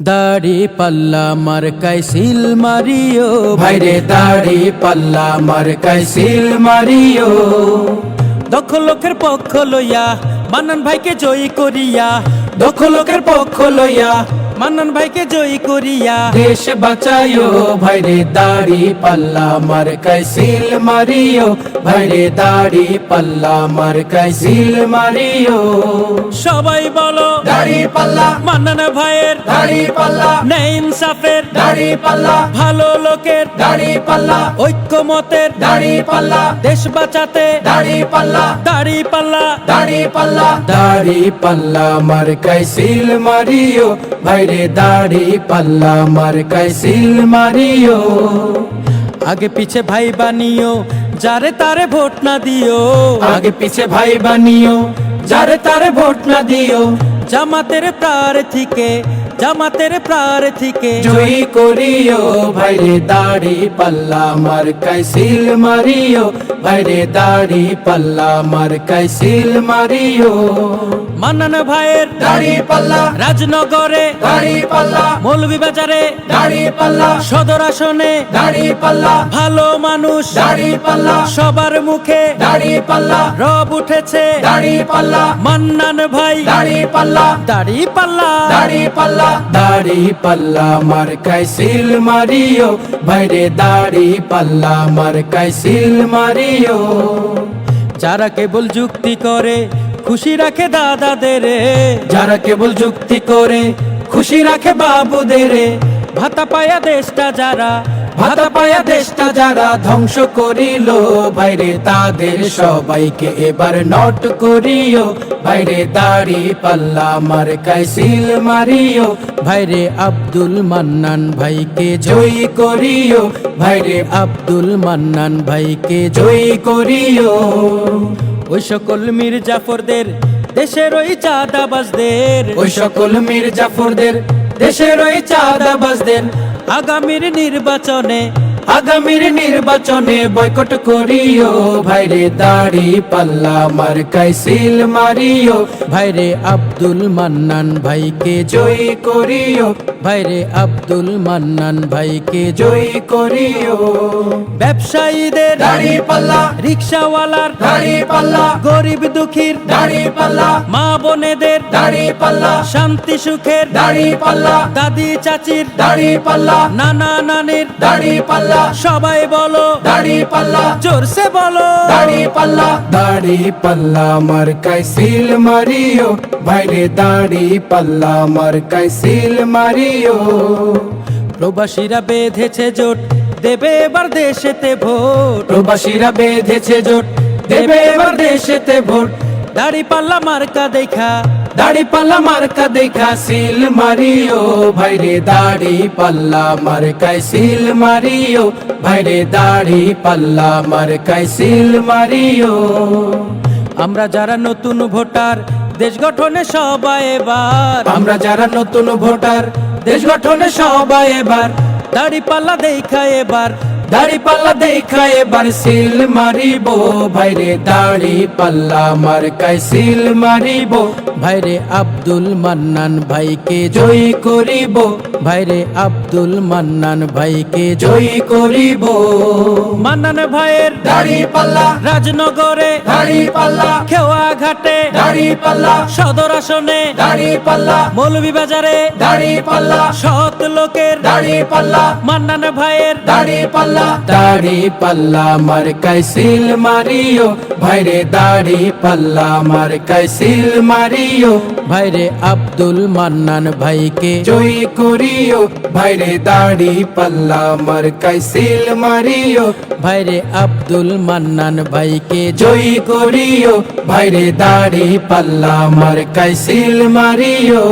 দাড়ি পাল্লা মার্কায় সিল মারিও ভাইরে দাড়ি পাল্লা মার্কায় সিল মারিও। দক্ষ লোকের পক্ষ লইয়া মান্নান ভাইকে জয়ী করিয়া, দক্ষ লোকের পক্ষ লইয়া মান্নান ভাইকে জয়ী করিয়া দেশ বাঁচাইও ভাইরে দাড়ি পাল্লা মার্কায় সিল মারিও, ভাইরে দাড়ি পাল্লা মার্কায় সিল মারিও। সবাই বলো দাড়ি পাল্লা, মান্নান ভাইয়ের দাড়ি পাল্লা, ন্যায় ইনসাফের দাড়ি পাল্লা, ভালো লোকের দাড়ি পাল্লা, ঐক্যমতের দাড়ি পাল্লা, দেশ বাঁচাতে দাড়ি পাল্লা, দাড়ি পাল্লা, দাড়ি পাল্লা, দাড়ি পাল্লা মার্কায় সিল মারিও, ভাইরে দাড়ি পাল্লা মার্কায় সিল মারিও। আগে পিছে ভাই বানিও যারে তারে ভোট না দিও, আগে পিছে ভাই বানিও যারে তারে ভোট না দিও। জামাতের প্রার্থীকে, জামাতের প্রার্থীকে জয়ী করিও, ভাইরে দাড়ি পাল্লা মার্কায় সিল মারিও, ভাইরে দাড়ি পাল্লা মার্কায় সিল মারিও। মান্নান ভাইয়ের দাড়ি পাল্লা, রাজনগরে দাড়ি পাল্লা, মৌলভীবাজারে দাড়ি পাল্লা, সদর আসনে দাড়ি পাল্লা, ভালো মানুষ দাড়ি পাল্লা, সবার মুখে দাড়ি পাল্লা, রব উঠেছে দাড়ি পাল্লা, মান্নান ভাই দাড়ি পাল্লা, দাড়ি পাল্লা, দাড়ি পাল্লা, দাড়ি পাল্লা মার্কায় সিল মারিও, ভাইরে দাড়ি পাল্লা মার্কায় সিল মারিও। যারা কেবল যুক্তি করে খুশি রাখে দাদাদের, যারা কেবল যুক্তি করে খুশি রাখে বাবুদের, ভাতা পায়া দেশটা যারা, ভাতা পায়া দেশটা যারা ধ্বংস করিল, ভাইরে তাদের সবাইকে এবার নট করিও, ভাইরে দাড়ি পাল্লা মার্কায় সিল মারিও, ভাইরে আব্দুল মান্নান ভাইকে জয়ী করিও, ভাইরে আব্দুল মান্নান ভাইকে জয়ী করিও। ওই সকল মীর জাফরদের দেশের ওই চাঁদাবাজদের, ওই সকল মীর জাফরদের দেশের ওই চাঁদাবাজদের আগামীর নির্বাচনে, আগামীর নির্বাচনে বয়কট করিও, ভাইরে দাড়ি পাল্লা মার্কায় সিল মারিও, ভাইরে আব্দুল মান্নান ভাইকে জয়ী করিও, ভাইরে আব্দুল মান্নান ভাইকে জয়ী করিও। ব্যবসায়ীদের দাড়ি পাল্লা, রিক্সাওয়ালার দাড়ি পাল্লা, গরিব দুঃখীর দাড়ি পাল্লা, মা বোনেদের দাড়ি পাল্লা, শান্তি সুখের দাড়ি পাল্লা, দাদি চাচির দাড়ি পাল্লা, নানা নানির দাড়ি পাল্লা, সবাই বলো দাড়ি পাল্লা, জোরসে বলো দাড়ি পাল্লা, দাড়ি পাল্লা মার্কায় সিল মারিও, ভাইরে দাড়ি পাল্লা মার্কায় সিল মারিও। প্রবাসীরা বেঁধেছে জোট দেবে এবার দেশেতে ভোট, প্রবাসীরা বেঁধেছে জোট দেবে এবার দেশেতে ভোট। দাড়ি পাল্লা মার্কা দেখা, দাড়ি পাল্লা মার্কা দেখা সিল মারিও, ভাইরে দাড়ি পাল্লা মার্কায় সিল মারিও, ভাইরে দাড়ি পাল্লা মার্কায় সিল মারিও। আমরা যারা নতুন ভোটার দেশ গঠনে সবাই এবার, আমরা যারা নতুন ভোটার দেশ গঠনে সবাই এবার দাড়ি পাল্লা দেখা এবার, দাড়ি পাল্লা দেখা এবার সিল মারিব, ভাইরে দাড়ি পাল্লা মার্কায় সিল মারিব, ভাইরে আব্দুল মান্নান ভাইকে জয়ী করিব, ভাইরে আব্দুল মান্নান ভাইকে জয়ী করিব। মান্নান ভাইয়ের দাড়ি পাল্লা, রাজনগরে দাড়ি পাল্লা, খেওয়া ঘাটে দাড়ি পাল্লা, সদর আসনে দাড়ি পাল্লা, মৌলভীবাজারে দাড়ি পাল্লা, সৎ লোকের দাড়ি পাল্লা, মান্নান ভাইয়ের দাড়ি পাল্লা, দাড়ি পাল্লা মার্কায় সিল মারিও, ভাইরে দাড়ি পাল্লা মার্কায় সিল মারিও, ভাইরে আব্দুল মান্নান ভাইকে জয়ী করিও, ভাইরে দাড়ি পাল্লা মার্কায় সিল মারিও, ভাইরে আব্দুল মান্নান ভাইকে জয়ী করিও, ভাইরে দাড়ি পাল্লা মার্কায় সিল মারিও।